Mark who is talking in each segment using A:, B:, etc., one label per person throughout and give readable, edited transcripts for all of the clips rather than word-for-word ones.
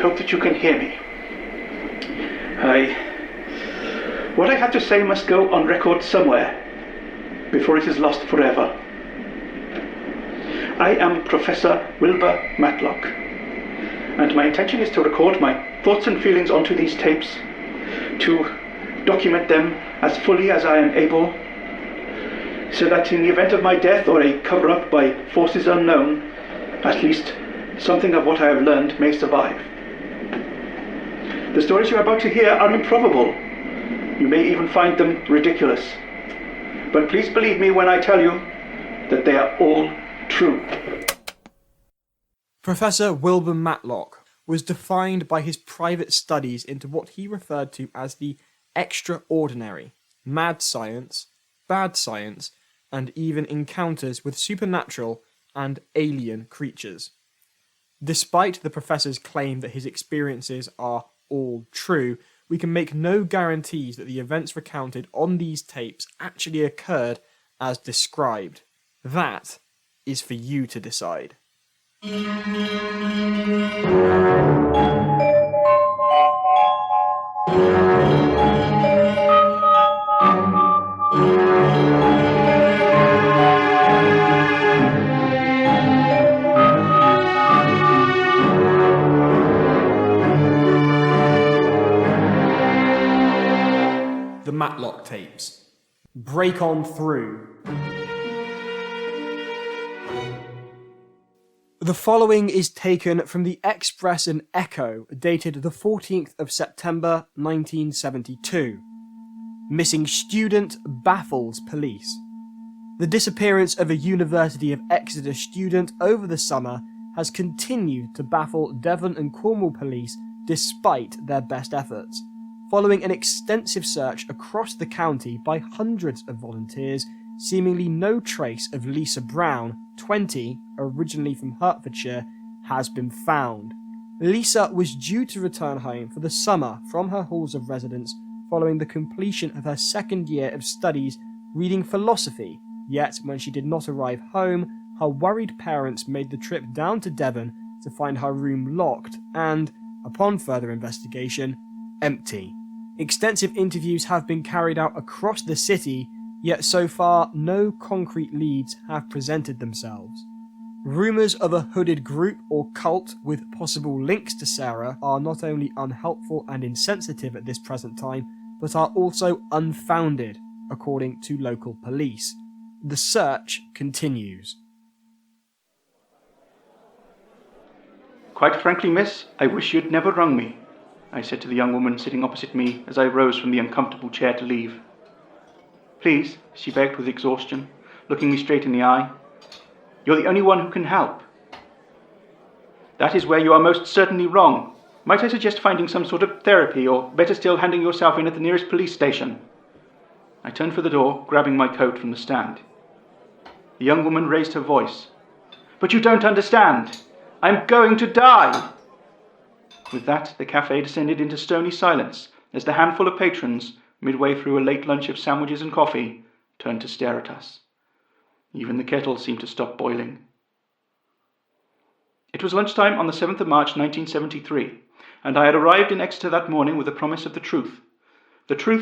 A: hope that you can hear me. What I have to say must go on record somewhere before it is lost forever. I am Professor Wilbur Matlock, and my intention is to record my thoughts and feelings onto these tapes, to document them as fully as I am able, so that in the event of my death or a cover-up by forces unknown, at least something of what I have learned may survive. The stories you are about to hear are improbable. You may even find them ridiculous. But please believe me when I tell you that they are all true.
B: Professor Wilbur Matlock was defined by his private studies into what he referred to as the extraordinary, mad science, bad science, and even encounters with supernatural and alien creatures. Despite the professor's claim that his experiences are all true, we can make no guarantees that the events recounted on these tapes actually occurred as described. That is for you to decide. The Matlock Tapes. Break on through. The following is taken from the Express and Echo, dated the 14th of September 1972. Missing student baffles police. The disappearance of a University of Exeter student over the summer has continued to baffle Devon and Cornwall police despite their best efforts. Following an extensive search across the county by hundreds of volunteers, seemingly no trace of Lisa Brown, 20, originally from Hertfordshire, has been found. Lisa was due to return home for the summer from her halls of residence following the completion of her second year of studies reading philosophy, yet when she did not arrive home, her worried parents made the trip down to Devon to find her room locked and, upon further investigation, empty. Extensive interviews have been carried out across the city, yet so far no concrete leads have presented themselves. Rumours of a hooded group or cult with possible links to Sarah are not only unhelpful and insensitive at this present time, but are also unfounded, according to local police. The search continues.
A: Quite frankly, miss, I wish you'd never rung me, I said to the young woman sitting opposite me as I rose from the uncomfortable chair to leave. Please, she begged with exhaustion, looking me straight in the eye. You're the only one who can help. That is where you are most certainly wrong. Might I suggest finding some sort of therapy, or better still, handing yourself in at the nearest police station? I turned for the door, grabbing my coat from the stand. The young woman raised her voice. But you don't understand. I'm going to die. With that, the cafe descended into stony silence as the handful of patrons, midway through a late lunch of sandwiches and coffee, turned to stare at us. Even the kettle seemed to stop boiling. It was lunchtime on the 7th of March 1973, and I had arrived in Exeter that morning with the promise of the truth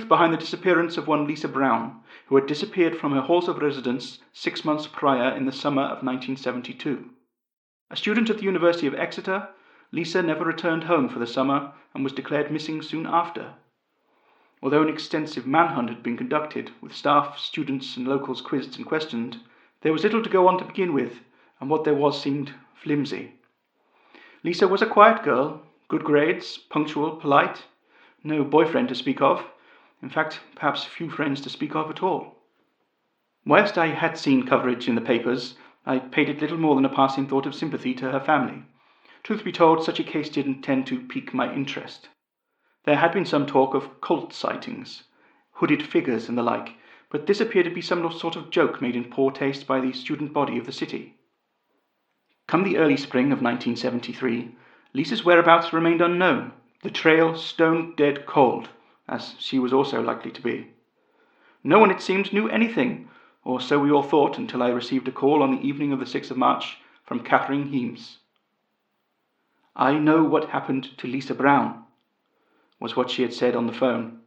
A: behind the disappearance of one Lisa Brown, who had disappeared from her halls of residence 6 months prior in the summer of 1972. A student at the University of Exeter, Lisa never returned home for the summer and was declared missing soon after. Although an extensive manhunt had been conducted, with staff, students and locals quizzed and questioned, there was little to go on to begin with, and what there was seemed flimsy. Lisa was a quiet girl, good grades, punctual, polite, no boyfriend to speak of, in fact, perhaps few friends to speak of at all. Whilst I had seen coverage in the papers, I paid it little more than a passing thought of sympathy to her family. Truth be told, such a case didn't tend to pique my interest. There had been some talk of cult sightings, hooded figures and the like, but this appeared to be some sort of joke made in poor taste by the student body of the city. Come the early spring of 1973, Lisa's whereabouts remained unknown, the trail stone dead cold, as she was also likely to be. No one, it seemed, knew anything, or so we all thought until I received a call on the evening of the 6th of March from Catherine Heames. "I know what happened to Lisa Brown," was what she had said on the phone.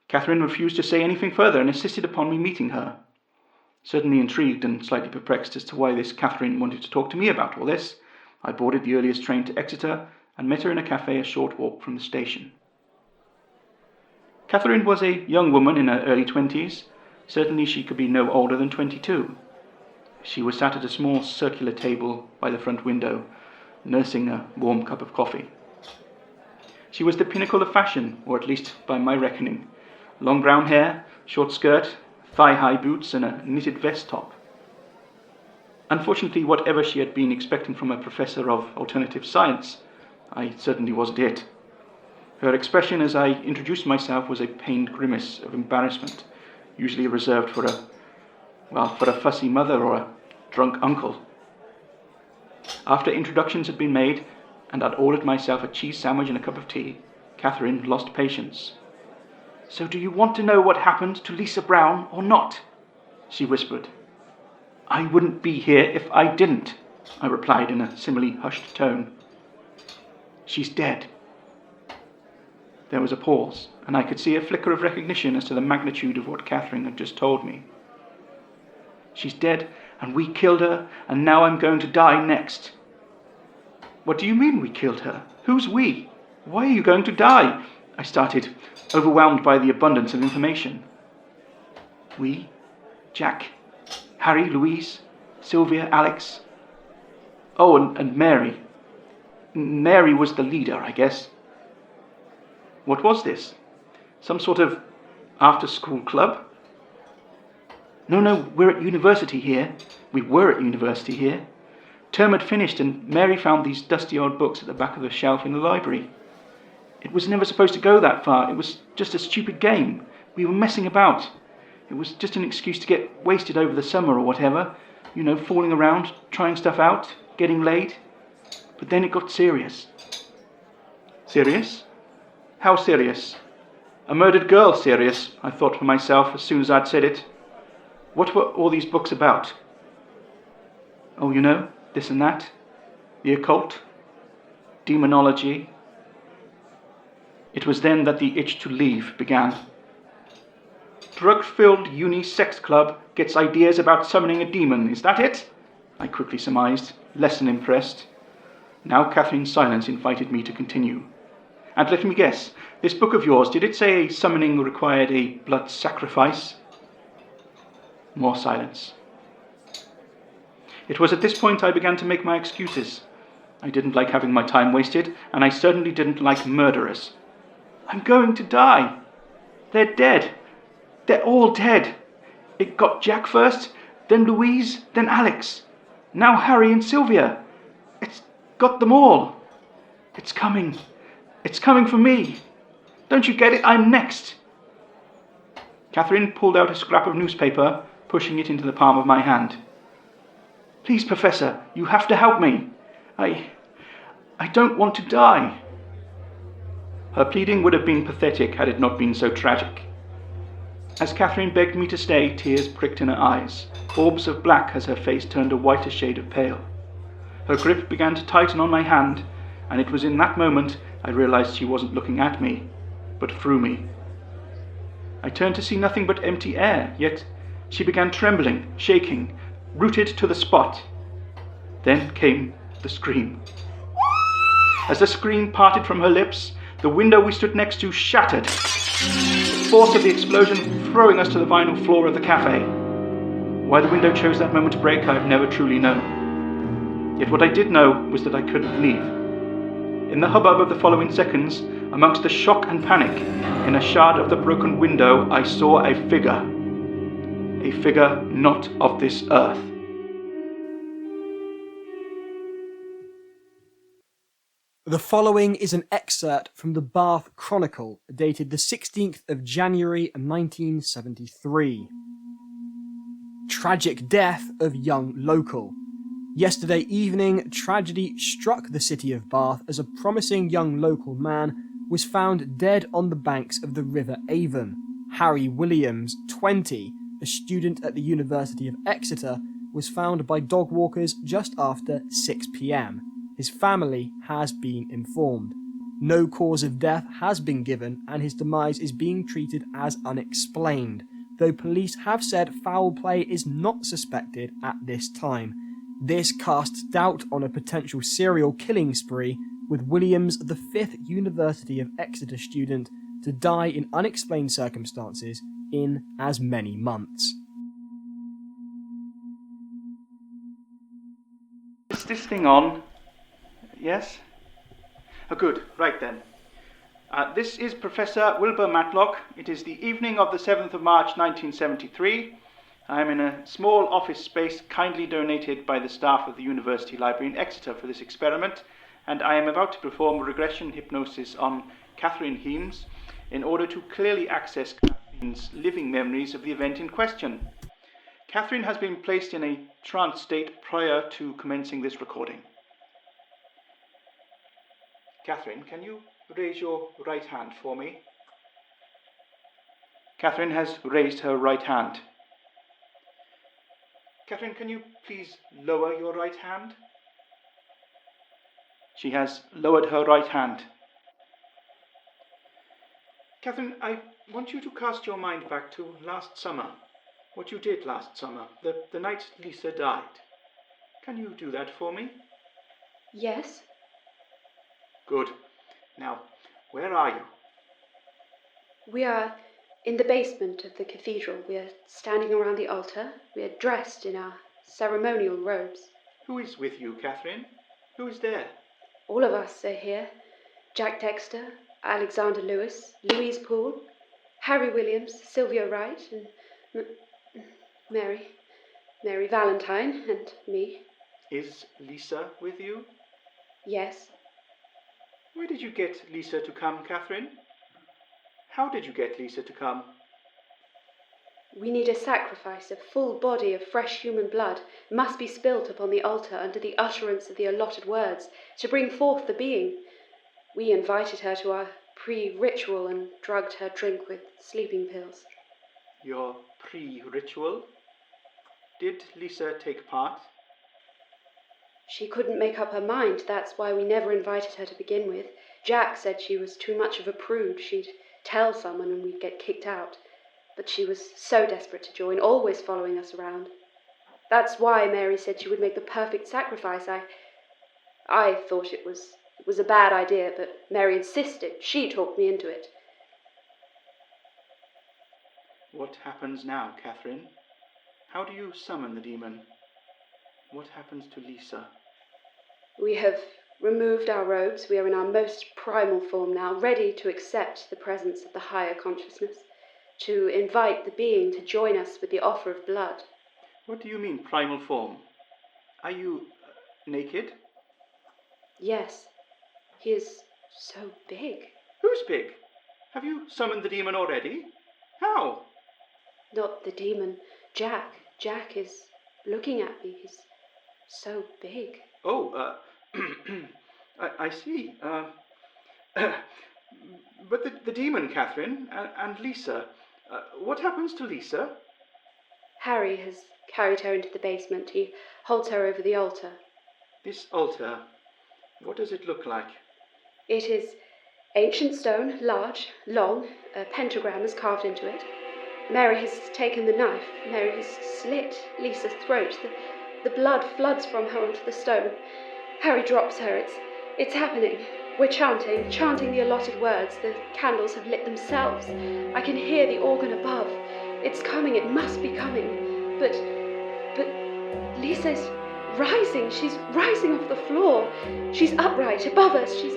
A: Catherine refused to say anything further and insisted upon me meeting her. Certainly intrigued and slightly perplexed as to why this Catherine wanted to talk to me about all this, I boarded the earliest train to Exeter and met her in a cafe a short walk from the station. Catherine was a young woman in her early 20s. Certainly she could be no older than 22. She was sat at a small circular table by the front window, nursing a warm cup of coffee. She was the pinnacle of fashion, or at least by my reckoning. Long brown hair, short skirt, thigh-high boots, and a knitted vest top. Unfortunately, whatever she had been expecting from a professor of alternative science, I certainly wasn't it. Her expression as I introduced myself was a pained grimace of embarrassment, usually reserved for a fussy mother or a drunk uncle. After introductions had been made, and I'd ordered myself a cheese sandwich and a cup of tea, Catherine lost patience. "So do you want to know what happened to Lisa Brown or not?" she whispered. "I wouldn't be here if I didn't," I replied in a similarly hushed tone. "She's dead." There was a pause, and I could see a flicker of recognition as to the magnitude of what Catherine had just told me. "She's dead, and we killed her, and now I'm going to die next." "What do you mean we killed her? Who's we? Why are you going to die?" I started, overwhelmed by the abundance of information. "We? Jack, Harry, Louise, Sylvia, Alex. Oh, and Mary. Mary was the leader, I guess." What was this? Some sort of after-school club? No, we're at university here. We were at university here. Term had finished and Mary found these dusty old books at the back of the shelf in the library. It was never supposed to go that far. It was just a stupid game. We were messing about. It was just an excuse to get wasted over the summer or whatever. Fooling around, trying stuff out, getting laid. But then it got serious. Serious? How serious? A murdered girl serious, I thought for myself as soon as I'd said it. What were all these books about? Oh, this and that. The occult. Demonology. It was then that the itch to leave began. Drug-filled uni-sex club gets ideas about summoning a demon, is that it? I quickly surmised, less than impressed. Now Catherine's silence invited me to continue. And let me guess, this book of yours, did it say summoning required a blood sacrifice? More silence. It was at this point I began to make my excuses. I didn't like having my time wasted, and I certainly didn't like murderers. I'm going to die. They're dead. They're all dead. It got Jack first, then Louise, then Alex. Now Harry and Sylvia. It's got them all. It's coming. It's coming for me. Don't you get it? I'm next. Catherine pulled out a scrap of newspaper, pushing it into the palm of my hand. Please, Professor, you have to help me. I don't want to die. Her pleading would have been pathetic had it not been so tragic. As Catherine begged me to stay, tears pricked in her eyes, orbs of black as her face turned a whiter shade of pale. Her grip began to tighten on my hand, and it was in that moment I realized she wasn't looking at me, but through me. I turned to see nothing but empty air, yet she began trembling, shaking, rooted to the spot. Then came the scream. As the scream parted from her lips, the window we stood next to shattered, the force of the explosion throwing us to the vinyl floor of the cafe. Why the window chose that moment to break, I have never truly known. Yet what I did know was that I couldn't leave. In the hubbub of the following seconds, amongst the shock and panic, in a shard of the broken window, I saw a figure not of this earth.
B: The following is an excerpt from the Bath Chronicle, dated the 16th of January 1973. Tragic death of young local. Yesterday evening, tragedy struck the city of Bath as a promising young local man was found dead on the banks of the River Avon. Harry Williams, 20, a student at the University of Exeter, was found by dog walkers just after 6 p.m. His family has been informed. No cause of death has been given, and his demise is being treated as unexplained, though police have said foul play is not suspected at this time. This casts doubt on a potential serial killing spree, with Williams, the 5th University of Exeter student, to die in unexplained circumstances in as many months.
A: Is this thing on? Yes? Oh, good. Right then. This is Professor Wilbur Matlock. It is the evening of the 7th of March 1973. I am in a small office space kindly donated by the staff of the University Library in Exeter for this experiment, and I am about to perform regression hypnosis on Catherine Heames in order to clearly access Catherine's living memories of the event in question. Catherine has been placed in a trance state prior to commencing this recording. Catherine, can you raise your right hand for me? Catherine has raised her right hand. Catherine, can you please lower your right hand? She has lowered her right hand. Catherine, I want you to cast your mind back to last summer, what you did last summer, the night Lisa died. Can you do that for me?
C: Yes.
A: Good. Now, where are you?
C: We are in the basement of the cathedral. We are standing around the altar. We are dressed in our ceremonial robes.
A: Who is with you, Catherine? Who is there?
C: All of us are here. Jack Dexter, Alexander Lewis, Louise Poole, Harry Williams, Sylvia Wright, and Mary Valentine, and me.
A: Is Lisa with you?
C: Yes.
A: Where did you get Lisa to come, Catherine? How did you get Lisa to come?
C: We need a sacrifice. A full body of fresh human blood must be spilt upon the altar under the utterance of the allotted words to bring forth the being. We invited her to our pre-ritual and drugged her drink with sleeping pills.
A: Your pre-ritual? Did Lisa take part?
C: She couldn't make up her mind. That's why we never invited her to begin with. Jack said she was too much of a prude. She'd tell someone and we'd get kicked out. But she was so desperate to join, always following us around. That's why Mary said she would make the perfect sacrifice. I thought it was a bad idea, but Mary insisted. She talked me into it.
A: What happens now, Catherine? How do you summon the demon? What happens to Lisa?
C: We have removed our robes. We are in our most primal form now, ready to accept the presence of the higher consciousness, to invite the being to join us with the offer of blood.
A: What do you mean, primal form? Are you naked?
C: Yes. He is so big.
A: Who's big? Have you summoned the demon already? How?
C: Not the demon. Jack. Jack is looking at me. He's so big.
A: Oh, I see. But the demon, Catherine, and Lisa. What happens to Lisa?
C: Harry has carried her into the basement. He holds her over the altar.
A: This altar, what does it look like?
C: It is ancient stone, large, long. A pentagram is carved into it. Mary has taken the knife. Mary has slit Lisa's throat. The blood floods from her onto the stone. Harry drops her. It's happening. We're chanting the allotted words. The candles have lit themselves. I can hear the organ above. It's coming. It must be coming. But Lisa's rising. She's rising off the floor. She's upright above us. She's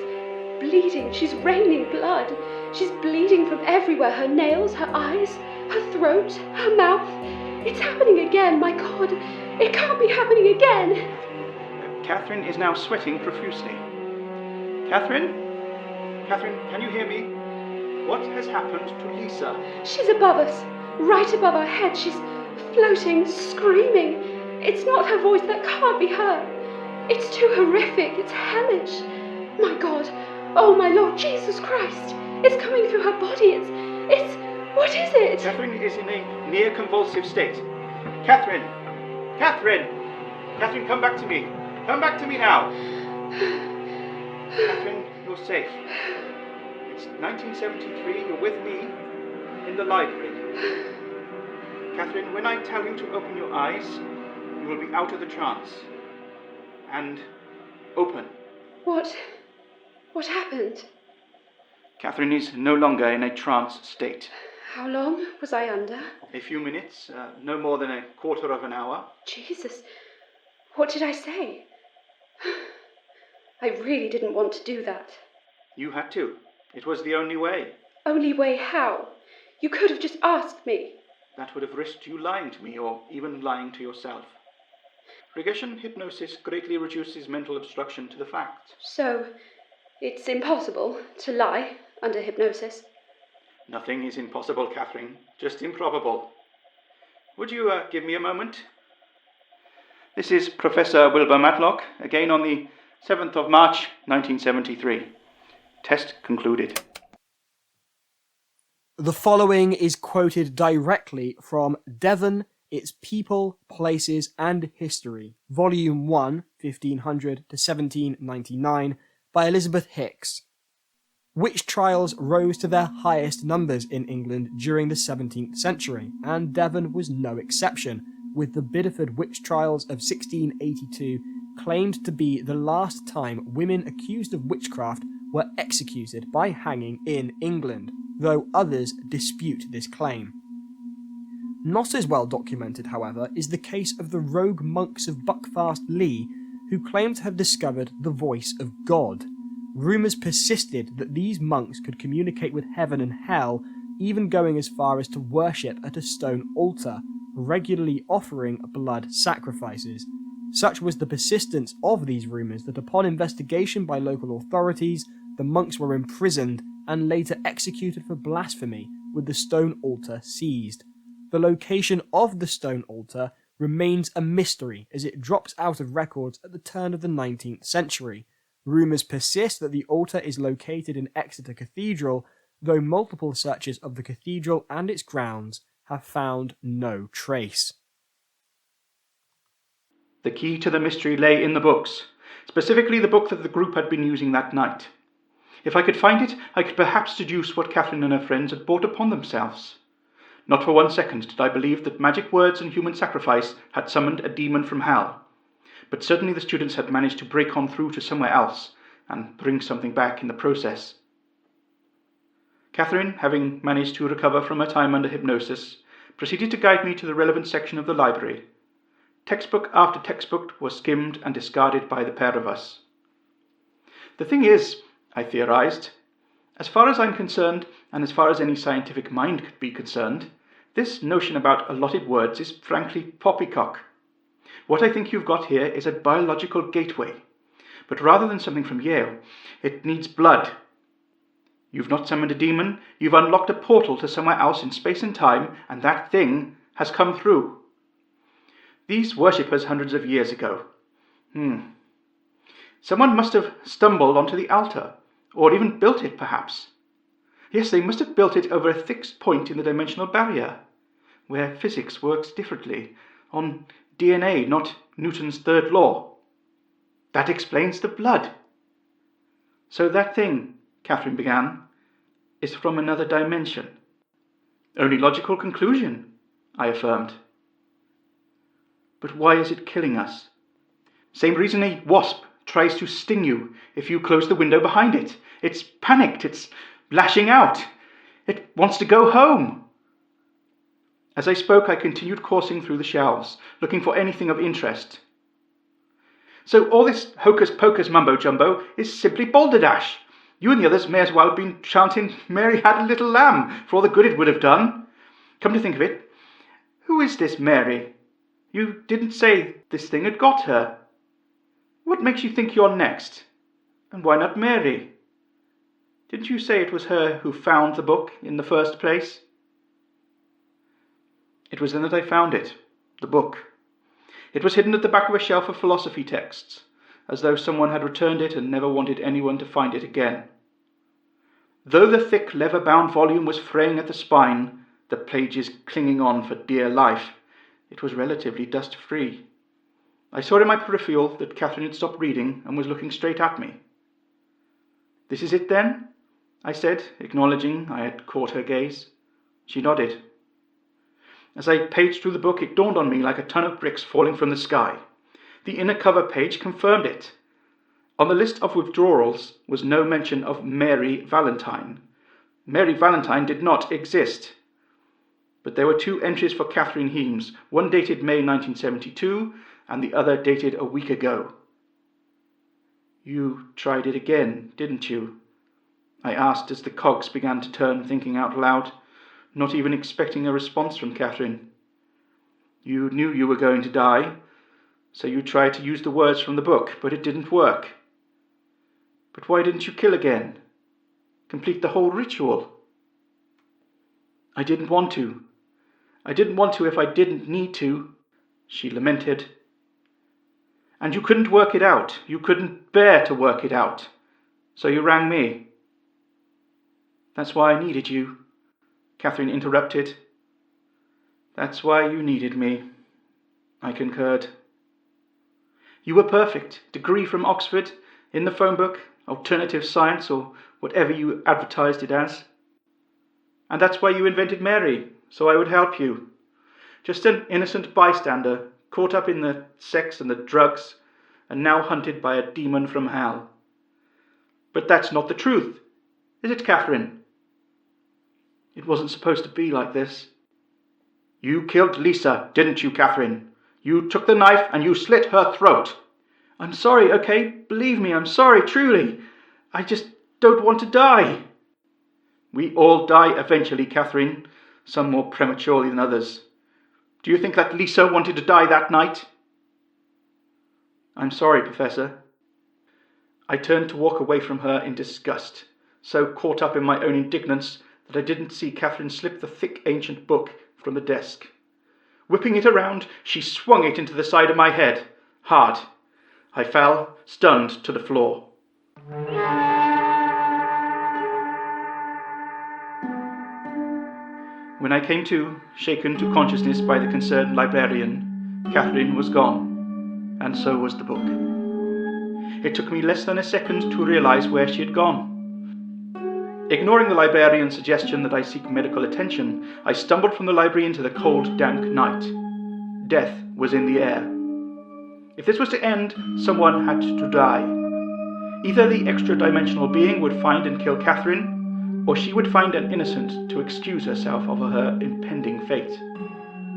C: bleeding. She's raining blood. She's bleeding from everywhere. Her nails, her eyes, her throat, her mouth. It's happening again. My God, it can't be happening again.
A: Catherine is now sweating profusely. Catherine? Catherine, can you hear me? What has happened to Lisa?
C: She's above us, right above our heads. She's floating, screaming. It's not her voice. That can't be her. It's too horrific. It's hellish. My God. Oh, my Lord Jesus Christ. It's coming through her body. What is it?
A: Catherine is in a near convulsive state. Catherine! Catherine! Catherine, come back to me. Come back to me now. Catherine, you're safe. It's 1973, you're with me in the library. Catherine, when I tell you to open your eyes, you will be out of the trance. And open.
C: What happened?
A: Catherine is no longer in a trance state.
C: How long was I under?
A: A few minutes, no more than a quarter of an hour.
C: Jesus, what did I say? I really didn't want to do that.
A: You had to. It was the only way.
C: Only way how? You could have just asked me.
A: That would have risked you lying to me, or even lying to yourself. Regression hypnosis greatly reduces mental obstruction to the facts.
C: So, it's impossible to lie under hypnosis?
A: Nothing is impossible, Catherine. Just improbable. Would you give me a moment? This is Professor Wilbur Matlock, again on the 7th of March, 1973. Test concluded.
B: The following is quoted directly from Devon, Its People, Places and History, Volume 1, 1500 to 1799, by Elizabeth Hicks. Witch trials rose to their highest numbers in England during the 17th century, and Devon was no exception, with the Bideford witch trials of 1682 claimed to be the last time women accused of witchcraft were executed by hanging in England, though others dispute this claim. Not as well documented, however, is the case of the rogue monks of Buckfast Lee, who claim to have discovered the voice of God. Rumours persisted that these monks could communicate with heaven and hell, even going as far as to worship at a stone altar, regularly offering blood sacrifices. Such was the persistence of these rumours that upon investigation by local authorities, the monks were imprisoned and later executed for blasphemy, with the stone altar seized. The location of the stone altar remains a mystery as it drops out of records at the turn of the 19th century. Rumours persist that the altar is located in Exeter Cathedral, though multiple searches of the cathedral and its grounds have found no trace.
A: The key to the mystery lay in the books, specifically the book that the group had been using that night. If I could find it, I could perhaps deduce what Catherine and her friends had brought upon themselves. Not for 1 second did I believe that magic words and human sacrifice had summoned a demon from hell, but certainly the students had managed to break on through to somewhere else and bring something back in the process. Catherine, having managed to recover from her time under hypnosis, proceeded to guide me to the relevant section of the library. Textbook after textbook was skimmed and discarded by the pair of us. The thing is, I theorized, as far as I'm concerned, and as far as any scientific mind could be concerned, this notion about allotted words is frankly poppycock. What I think you've got here is a biological gateway, but rather than something from Yale, it needs blood. You've not summoned a demon, you've unlocked a portal to somewhere else in space and time, and that thing has come through. These worshippers hundreds of years ago. Someone must have stumbled onto the altar, or even built it, perhaps. Yes, they must have built it over a fixed point in the dimensional barrier, where physics works differently, on DNA, not Newton's third law. That explains the blood. So that thing, Catherine began, is from another dimension. Only logical conclusion, I affirmed. But why is it killing us? Same reason a wasp tries to sting you if you close the window behind it. It's panicked, it's lashing out. It wants to go home. As I spoke, I continued coursing through the shelves, looking for anything of interest. So all this hocus-pocus mumbo-jumbo is simply balderdash. You and the others may as well have been chanting Mary Had a Little Lamb for all the good it would have done. Come to think of it, who is this Mary? You didn't say this thing had got her. What makes you think you're next? And why not Mary? Didn't you say it was her who found the book in the first place? It was then that I found it, the book. It was hidden at the back of a shelf of philosophy texts, as though someone had returned it and never wanted anyone to find it again. Though the thick leather-bound volume was fraying at the spine, the pages clinging on for dear life, it was relatively dust-free. I saw in my peripheral that Catherine had stopped reading and was looking straight at me. "This is it, then?" I said, acknowledging I had caught her gaze. She nodded. As I paged through the book, it dawned on me like a ton of bricks falling from the sky. The inner cover page confirmed it. On the list of withdrawals was no mention of Mary Valentine. Mary Valentine did not exist. But there were 2 entries for Catherine Heames, one dated May 1972 and the other dated a week ago. "You tried it again, didn't you?" I asked as the cogs began to turn, thinking out loud, not even expecting a response from Catherine. "You knew you were going to die, so you tried to use the words from the book, but it didn't work. But why didn't you kill again? Complete the whole ritual?" "I didn't want to. I didn't want to if I didn't need to," she lamented. "And you couldn't work it out. You couldn't bear to work it out. So you rang me." "That's why I needed you," Catherine interrupted. "That's why you needed me," I concurred. "You were perfect. Degree from Oxford, in the phone book, alternative science, or whatever you advertised it as. And that's why you invented Mary, so I would help you. Just an innocent bystander, caught up in the sex and the drugs, and now hunted by a demon from hell. But that's not the truth, is it, Catherine? It wasn't supposed to be like this." "You killed Lisa, didn't you, Catherine? You took the knife and you slit her throat." "I'm sorry, okay? Believe me, I'm sorry, truly. I just don't want to die." "We all die eventually, Catherine, some more prematurely than others. Do you think that Lisa wanted to die that night?" "I'm sorry, Professor." I turned to walk away from her in disgust, so caught up in my own indignance that I didn't see Catherine slip the thick ancient book from the desk. Whipping it around, she swung it into the side of my head, hard. I fell, stunned, to the floor. When I came to, shaken to consciousness by the concerned librarian, Catherine was gone, and so was the book. It took me less than a second to realize where she had gone. Ignoring the librarian's suggestion that I seek medical attention, I stumbled from the library into the cold, damp night. Death was in the air. If this was to end, someone had to die. Either the extra-dimensional being would find and kill Catherine, or she would find an innocent to excuse herself of her impending fate.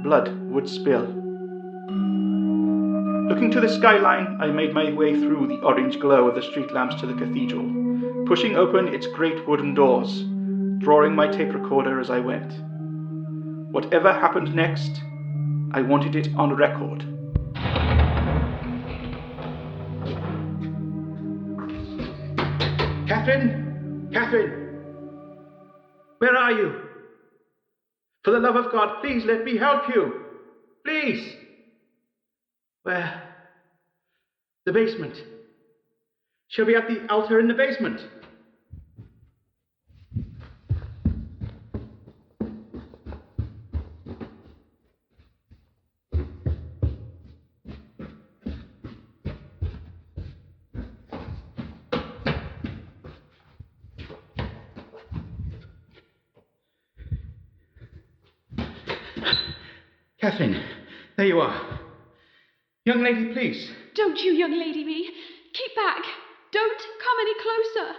A: Blood would spill. Looking to the skyline, I made my way through the orange glow of the street lamps to the cathedral, pushing open its great wooden doors, drawing my tape recorder as I went. Whatever happened next, I wanted it on record. "Catherine! Catherine! Where are you? For the love of God, please let me help you! Please!" "Where?" "The basement. She'll be at the altar in the basement." "Catherine, there you are. Young lady, please."
C: Don't you, young lady, me. Keep back. Don't come any closer.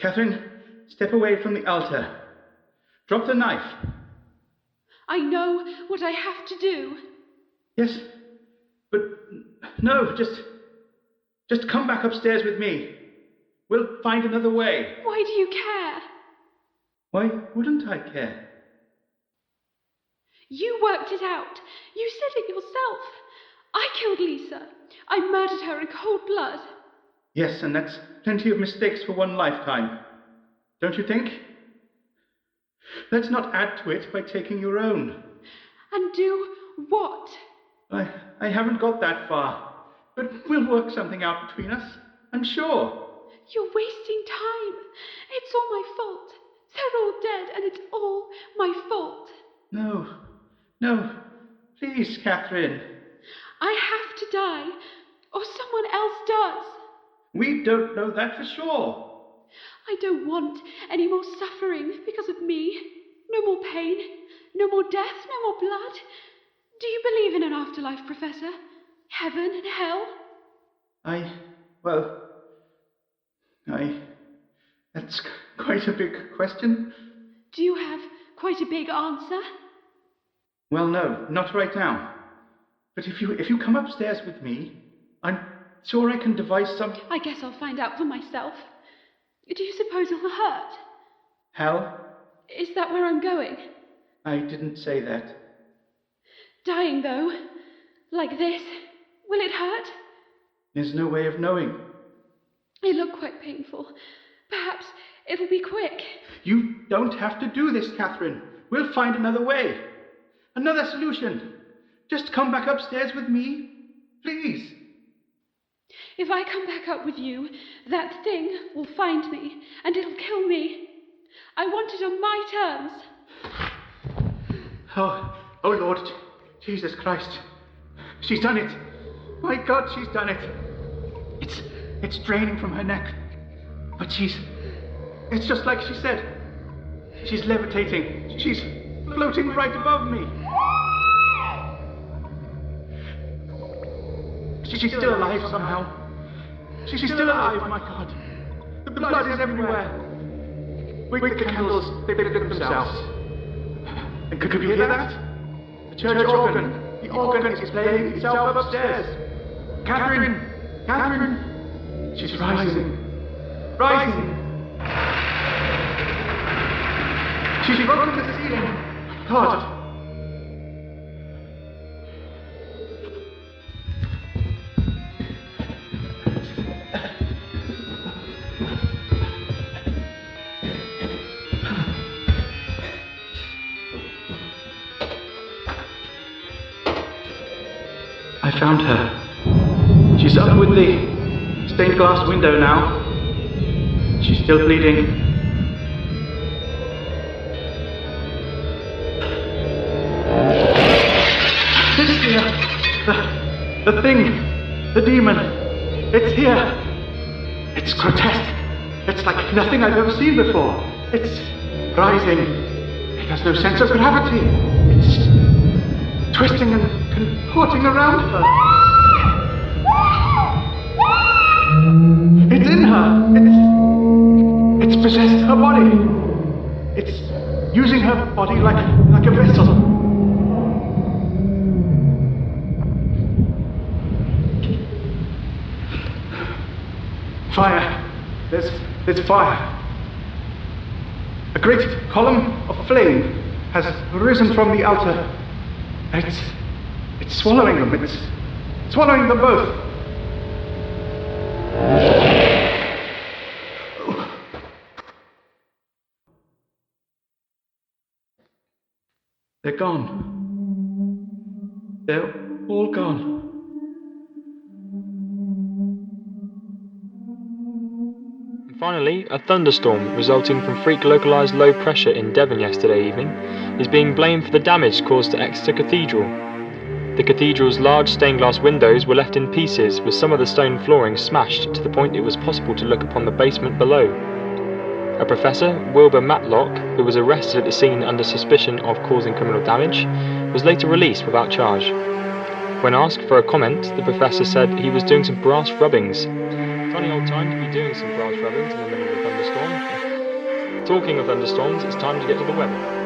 A: "Catherine, step away from the altar. Drop the knife."
C: I know what I have to do.
A: "Yes, but no, just come back upstairs with me. We'll find another way."
C: Why do you care?
A: Why wouldn't I care?
C: You worked it out. You said it yourself. I killed Lisa. I murdered her in cold blood.
A: Yes, and that's plenty of mistakes for one lifetime. Don't you think? Let's not add to it by taking your own.
C: And do what?
A: I haven't got that far, but we'll work something out between us, I'm sure.
C: You're wasting time. It's all my fault. They're all dead, and it's all my fault.
A: No, please, Catherine.
C: I have to die, or someone else does.
A: We don't know that for sure.
C: I don't want any more suffering because of me. No more pain, no more death, no more blood. Do you believe in an afterlife, Professor? Heaven and hell?
A: That's quite a big question.
C: Do you have quite a big answer?
A: Well, no, not right now. But if you come upstairs with me, I'm sure I can devise some...
C: I guess I'll find out for myself. Do you suppose it'll hurt?
A: Hell?
C: Is that where I'm going?
A: I didn't say that.
C: Dying, though, like this, will it hurt?
A: There's no way of knowing.
C: It looked quite painful. Perhaps it'll be quick.
A: You don't have to do this, Catherine. We'll find another way. Another solution. Just come back upstairs with me, please.
C: If I come back up with you, that thing will find me, and it'll kill me. I want it on my terms.
A: Oh Lord, Jesus Christ. She's done it. My God, she's done it. It's draining from her neck. But it's just like she said. She's levitating. She's floating right above me. She's still alive somehow. She's still alive, my God. The blood is everywhere. Wake the candles, they lit themselves. And could you hear that? The church organ. The organ is playing itself upstairs. Catherine! She's rising. Rising! She's broken the ceiling. God! I found her. She's up with the stained glass window now. She's still bleeding. It's here. The thing. The demon. It's here. It's grotesque. It's like nothing I've ever seen before. It's rising. It has no sense of gravity. It's twisting and contorting around her. It's in her. It's possessed her body. It's using her body like a vessel. Fire. There's fire. A great column of flame has risen from the altar. It's swallowing them. It's swallowing them both. They're gone. They're all gone.
D: And finally, a thunderstorm resulting from freak localised low pressure in Devon yesterday evening is being blamed for the damage caused to Exeter Cathedral. The cathedral's large stained glass windows were left in pieces, with some of the stone flooring smashed to the point it was possible to look upon the basement below. A professor, Wilbur Matlock, who was arrested at the scene under suspicion of causing criminal damage, was later released without charge. When asked for a comment, the professor said he was doing some brass rubbings. Funny old time to be doing some brass rubbings in the middle of a thunderstorm. Talking of thunderstorms, it's time to get to the weather.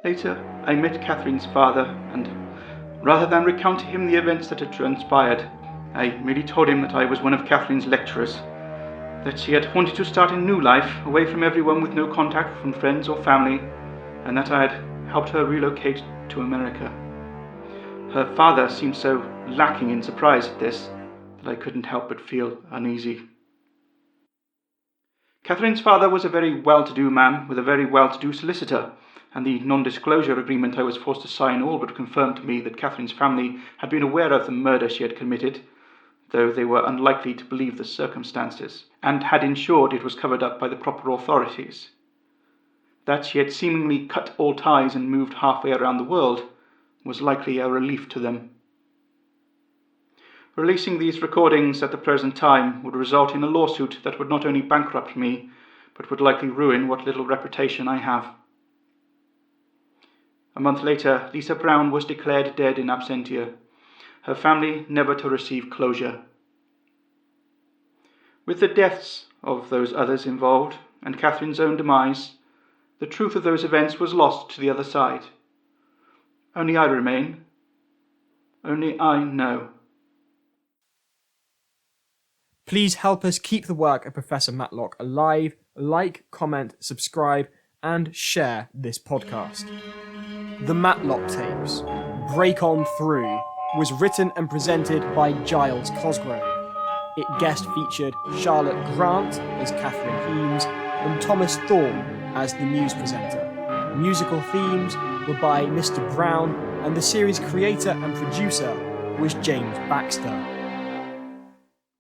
A: Later, I met Catherine's father, and rather than recount to him the events that had transpired, I merely told him that I was one of Catherine's lecturers, that she had wanted to start a new life, away from everyone with no contact from friends or family, and that I had helped her relocate to America. Her father seemed so lacking in surprise at this, that I couldn't help but feel uneasy. Catherine's father was a very well-to-do man with a very well-to-do solicitor, and the non-disclosure agreement I was forced to sign all but confirmed to me that Catherine's family had been aware of the murder she had committed, though they were unlikely to believe the circumstances, and had ensured it was covered up by the proper authorities. that she had seemingly cut all ties and moved halfway around the world was likely a relief to them. Releasing these recordings at the present time would result in a lawsuit that would not only bankrupt me, but would likely ruin what little reputation I have. A month later, Lisa Brown was declared dead in absentia, her family never to receive closure. With the deaths of those others involved, and Catherine's own demise, the truth of those events was lost to the other side. Only I remain. Only I know.
B: Please help us keep the work of Professor Matlock alive. Like, comment, subscribe, and share this podcast. The Matlock Tapes, Break On Through, was written and presented by Giles Cosgrove. It guest featured Charlotte Grant as Catherine Heames and Thomas Thorne as the news presenter. Musical themes were by Mr. Brown, and the series creator and producer was James Baxter.